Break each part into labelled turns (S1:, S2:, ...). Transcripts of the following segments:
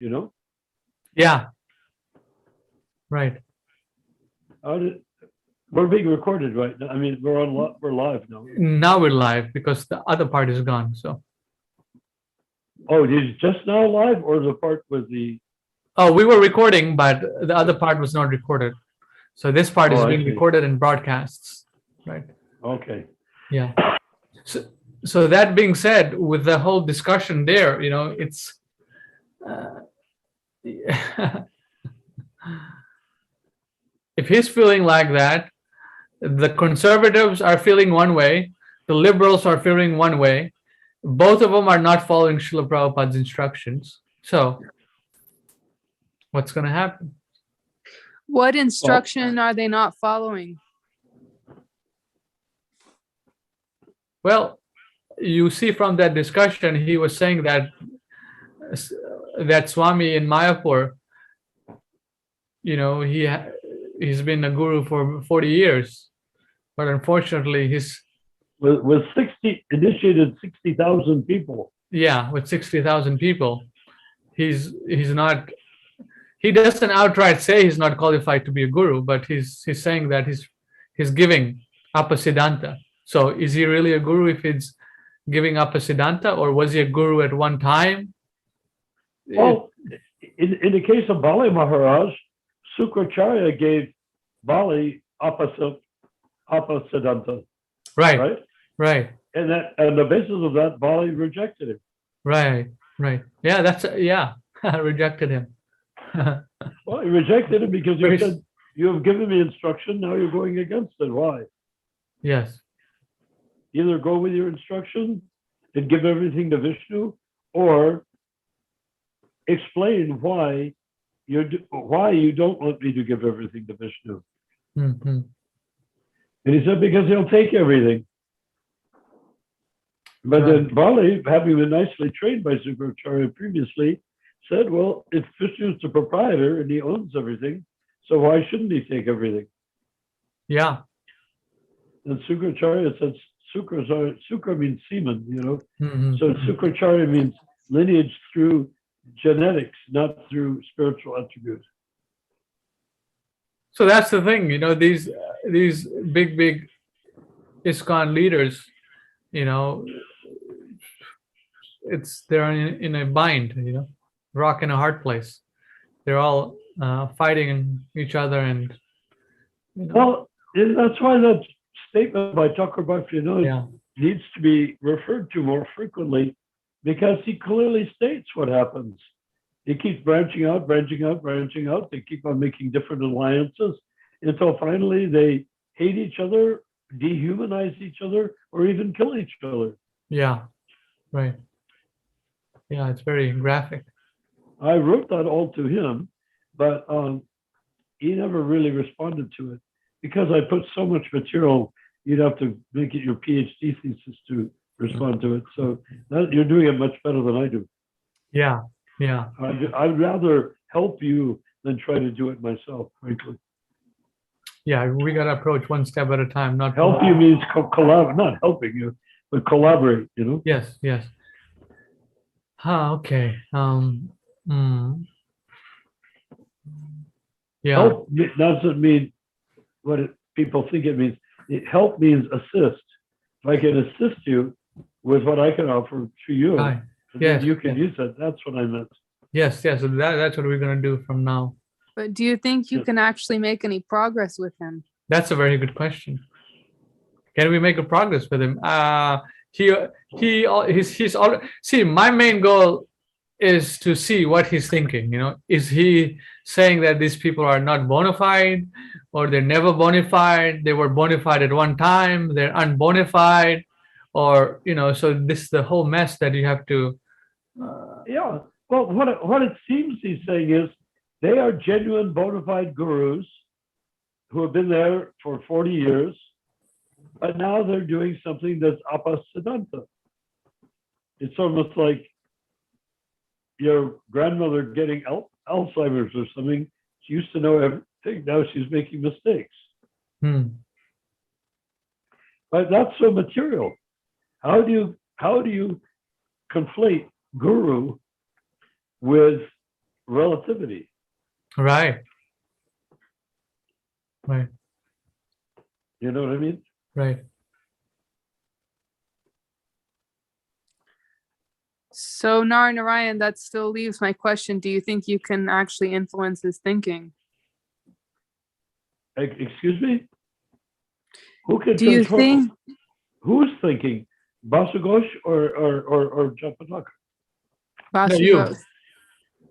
S1: you know?
S2: Yeah. Right.
S1: We're being recorded right now. I mean, we're live now.
S2: Now we're live because the other part is gone. So.
S1: Oh, is it just now live, or the part with the?
S2: Oh, we were recording, but the other part was not recorded. So this part is being recorded and broadcasts. Right.
S1: Okay.
S2: Yeah. So that being said, with the whole discussion there, it's. If he's feeling like that, the conservatives are feeling one way, the liberals are feeling one way. Both of them are not following Srila Prabhupada's instructions. So, what's going to happen?
S3: What instruction are they not following?
S2: Well, you see from that discussion, he was saying that Swami in Mayapur, he's been a guru for 40 years, but unfortunately,
S1: with 60 initiated 60,000 people.
S2: Yeah, with 60,000 people, he's not. He doesn't outright say he's not qualified to be a guru, but he's saying that he's giving up a siddhanta. So is he really a guru if he's giving up a siddhanta, or was he a guru at one time?
S1: Well, in the case of Bali Maharaj, Sukracharya gave Bali apasiddhanta.
S2: Right.
S1: And the basis of that, Bali rejected him.
S2: Right. Yeah, rejected him.
S1: Well, he rejected him because he said, "You have given me instruction, now you're going against it. Why?"
S2: Yes.
S1: Either go with your instruction and give everything to Vishnu, or explain why you don't want me to give everything to Vishnu.
S2: Mm-hmm.
S1: And he said, because he'll take everything. But then Bali, having been nicely trained by Sukracharya previously, said, well, if Vishnu's the proprietor and he owns everything, so why shouldn't he take everything?
S2: Yeah.
S1: And Sukracharya said, Sukra means semen,
S2: Mm-hmm.
S1: So Sukracharya means lineage through genetics, not through spiritual attributes.
S2: So that's the thing, these big ISKCON leaders, they're in a bind, rock in a hard place. They're all fighting each other, and
S1: well, that's why that statement by Thakur Bhaktivinoda needs to be referred to more frequently, because he clearly states what happens. He keeps branching out. They keep on making different alliances until finally they hate each other, dehumanize each other, or even kill each other.
S2: Yeah, right. Yeah, it's very graphic.
S1: I wrote that all to him, but he never really responded to it because I put so much material. You'd have to make it your PhD thesis to respond to it. So you're doing it much better than I do.
S2: Yeah.
S1: I'd rather help you than try to do it myself, frankly.
S2: Yeah, we got to approach one step at a time. Not
S1: help you means collaborate, not helping you, but collaborate.
S2: Yes. Okay. Yeah.
S1: Help doesn't mean what people think it means. Help means assist. If I can assist you with what I can offer to you,
S2: yes,
S1: you can use it. That's what I meant.
S2: Yes. So that's what we're going to do from now.
S3: But do you think you can actually make any progress with him?
S2: That's a very good question. Can we make a progress with him? He's already, see, my main goal is to see what he's thinking. Is he saying that these people are not bona fide, or they're never bona fide? They were bona fide at one time, they're unbona fide, or so this is the whole mess that you have to.
S1: Yeah. Well, what it seems he's saying is they are genuine bona fide gurus who have been there for 40 years, but now they're doing something that's apasiddhanta. It's almost like your grandmother getting Alzheimer's or something. She used to know everything. Now she's making mistakes. But that's so material. How do you conflate guru with relativity.
S2: Right. Right.
S1: You know what I mean?
S2: Right.
S3: So Narayan, that still leaves my question. Do you think you can actually influence his thinking?
S1: Excuse me? Who can
S3: Do you
S1: transform?
S3: think
S1: Who's thinking? Basagosh or Japataka?
S2: No, you.
S3: Vasugos?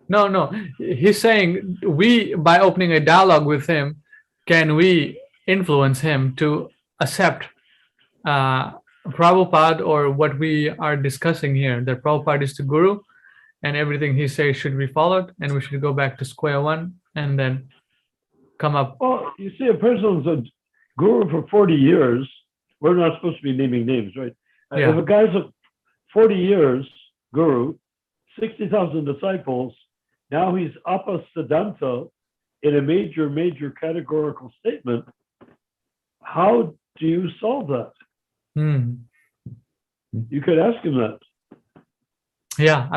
S2: No. He's saying we, by opening a dialogue with him, can we influence him to accept Prabhupada or what we are discussing here? That Prabhupada is the guru, and everything he says should be followed, and we should go back to square one and then come up.
S1: Well, you see, a person's a guru for 40 years. We're not supposed to be naming names, right?
S2: Yeah.
S1: If a guy's a 40 years guru, 60,000 disciples, now he's apasiddhanta in a major categorical statement. How do you solve that?
S2: Hmm.
S1: You could ask him that.
S2: Yeah.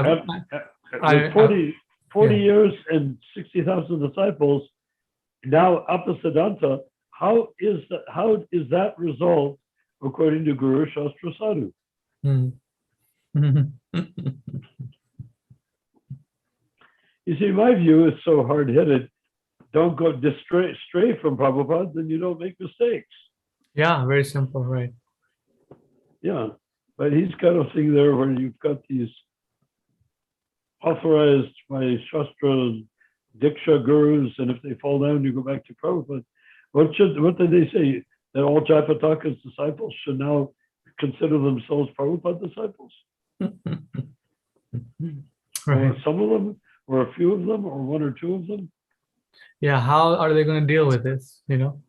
S1: With 40
S2: yeah.
S1: years and 60,000 disciples, now apasiddhanta, how is that resolved according to Guru Shastra Sadhu?
S2: Hmm.
S1: You see, my view is so hard-headed. Don't go stray from Prabhupada, then you don't make mistakes.
S2: Yeah, very simple, right?
S1: Yeah, but he's got a thing there where you've got these authorized by Shastra Diksha gurus, and if they fall down, you go back to Prabhupada. What did they say? That all Japataka's disciples should now consider themselves Prabhupada disciples?
S2: Right.
S1: Or some of them, or a few of them, or one or two of them?
S2: Yeah, how are they going to deal with this, you know?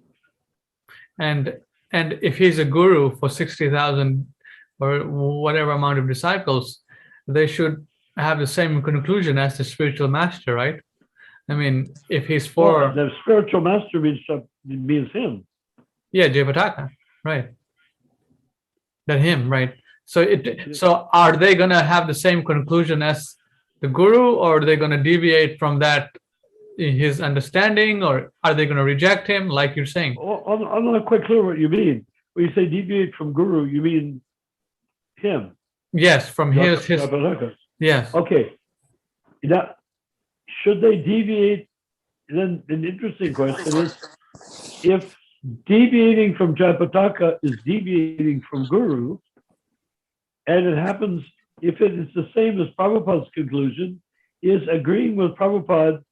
S2: And if he's a guru for 60,000 or whatever amount of disciples, they should have the same conclusion as the spiritual master, right? I mean, if he's for...
S1: Well, the spiritual master means him.
S2: Yeah, Jayapataka, right. That him, right. So are they going to have the same conclusion as the guru, or are they going to deviate from that, his understanding, or are they going to reject him, like you're saying?
S1: Well, I'm not quite clear what you mean. When you say deviate from guru, you mean him?
S2: Yes, from his
S1: Japataka.
S2: yes.
S1: Okay. Now, should they deviate? Then an interesting question is, if deviating from Japataka is deviating from Guru, and it happens, if it is the same as Prabhupada's conclusion, is agreeing with Prabhupada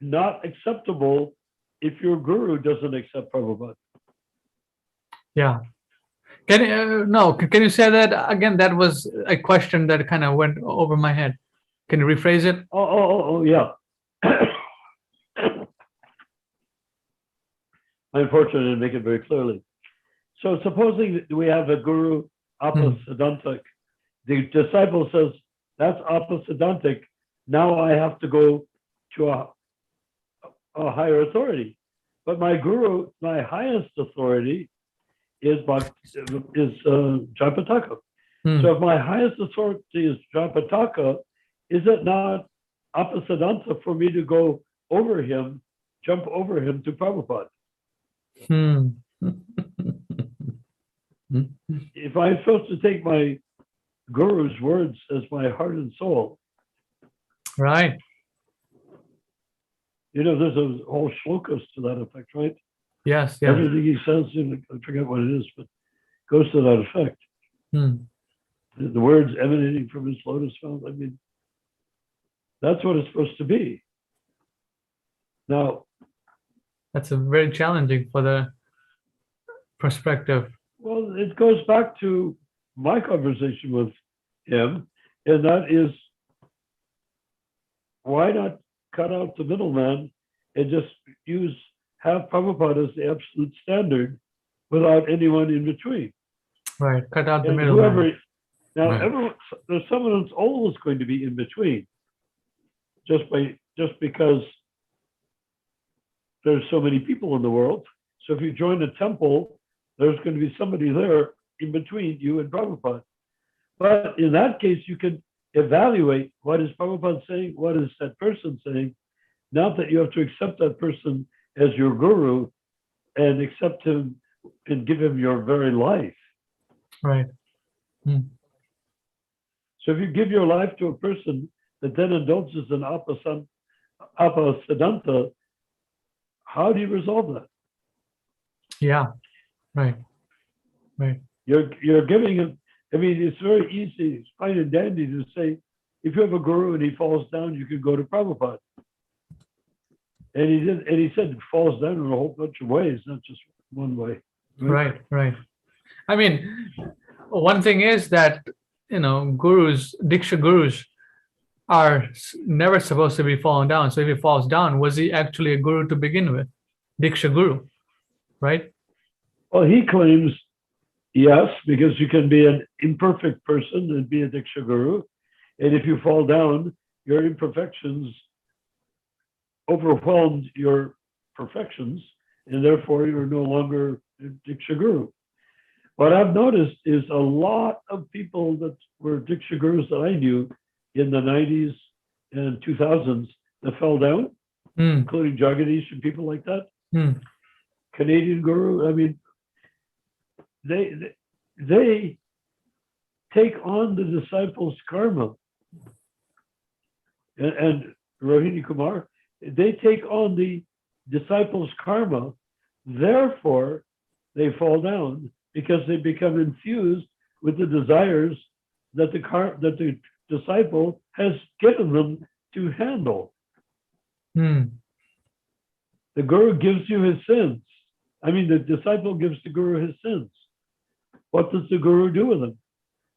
S1: not acceptable if your Guru doesn't accept Prabhupada?
S2: Yeah. Can you say that again? That was a question that kind of went over my head. Can you rephrase it?
S1: Oh, yeah. Unfortunately, I didn't make it very clearly. So supposing that we have a guru apasiddhantic, the disciple says, that's apasiddhantic, now I have to go to a higher authority. But my guru, my highest authority is Japataka. So if my highest authority is Japataka, is it not apasiddhanta for me to go over him, jump over him to Prabhupada? If I'm supposed to take my guru's words as my heart and soul,
S2: right?
S1: You know, there's a whole shlokas to that effect, right?
S2: Yes.
S1: Everything he says, I forget what it is, but goes to that effect. The words emanating from his lotus fount, I mean, that's what it's supposed to be. Now,
S2: that's a very challenging for the perspective.
S1: Well, it goes back to my conversation with him, and that is, why not cut out the middleman and just have Prabhupada as the absolute standard without anyone in between?
S2: Right, cut out the middleman.
S1: Now, there's someone that's always going to be in between, just because there's so many people in the world. So if you join a temple, there's going to be somebody there in between you and Prabhupada. But in that case, you can evaluate what is Prabhupada saying, what is that person saying, not that you have to accept that person as your guru and accept him and give him your very life.
S2: Right. Hmm.
S1: So if you give your life to a person that then indulges in apasiddhanta, how do you resolve that?
S2: Yeah. Right. Right.
S1: You're giving him. I mean, it's very easy, it's fine and dandy to say, if you have a guru and he falls down, you can go to Prabhupada. And he did, and he said it falls down in a whole bunch of ways, not just one way.
S2: Right. Right. I mean, one thing is that, gurus, Diksha gurus are never supposed to be falling down. So if he falls down, was he actually a guru to begin with? Diksha guru, right?
S1: Well, he claims yes, because you can be an imperfect person and be a Diksha guru. And if you fall down, your imperfections overwhelmed your perfections, and therefore you're no longer a Diksha guru. What I've noticed is a lot of people that were Diksha gurus that I knew in the 90s and 2000s that fell down, including Jagadish and people like that. Canadian guru, I mean, they take on the disciples' karma. And Rohini Kumar, they take on the disciples' karma, therefore they fall down because they become infused with the desires that the disciple has given them to handle. The guru gives you his sins. I mean, the disciple gives the guru his sins. What does the guru do with them?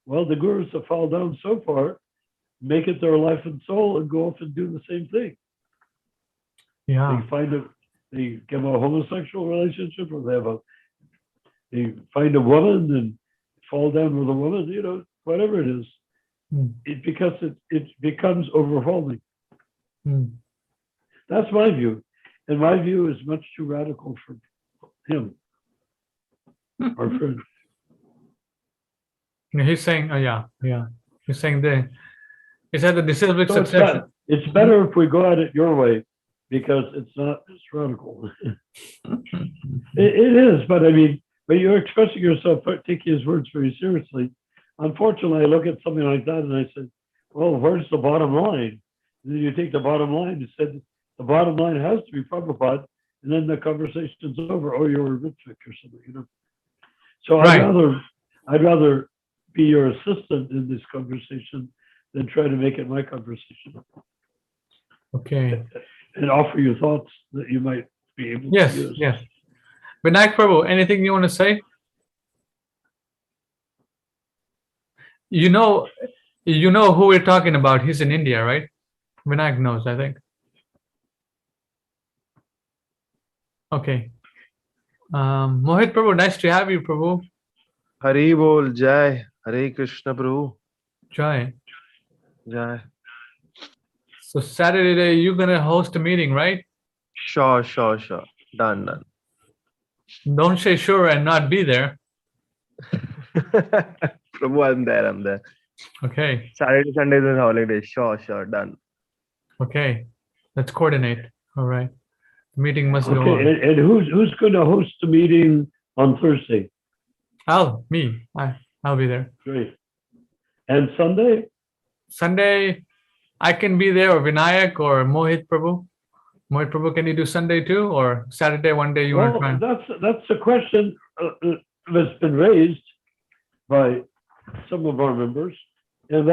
S1: Well, the gurus that fall down so far make it their life and soul and go off and do the same thing.
S2: Yeah.
S1: They give a homosexual relationship, or they find a woman and fall down with a woman, whatever it is. Because it becomes overwhelming. That's my view. And my view is much too radical for him, our friend.
S2: He's saying, He's saying he said the disciplic
S1: So
S2: succession.
S1: it's better if we go at it your way, because it's not as radical. It is, but I mean, but you're expressing yourself, taking his words very seriously. Unfortunately, I look at something like that and I said, well, where's the bottom line? And then you take the bottom line and said, the bottom line has to be Prabhupada, and then the conversation's over. Oh, you're a Ritvik or something, So
S2: Right.
S1: I'd rather be your assistant in this conversation than try to make it my conversation.
S2: Okay.
S1: And offer you thoughts that you might be able to use.
S2: Yes. Vinayak Prabhu, anything you want to say? You know who we're talking about. He's in India, right? Vinayak knows, I think. Okay. Mohit Prabhu, nice to have you, Prabhu.
S4: Hari Bol Jai, Hare Krishna Prabhu.
S2: Jai.
S4: Jai.
S2: So Saturday, you're going to host a meeting, right?
S4: Sure. Done.
S2: Don't say sure and not be there.
S4: Prabhu, I'm there.
S2: Okay.
S4: Saturday, Sunday is a holiday. Sure, done.
S2: Okay. Let's coordinate. All right. The meeting must go on.
S1: Okay, and who's going to host the meeting on Thursday?
S2: I'll be there.
S1: Great. And Sunday?
S2: Sunday, I can be there, or Vinayak or Mohit Prabhu. Mohit Prabhu, can you do Sunday too, or Saturday one day you want to try?
S1: That's a question that's been raised by some of our members.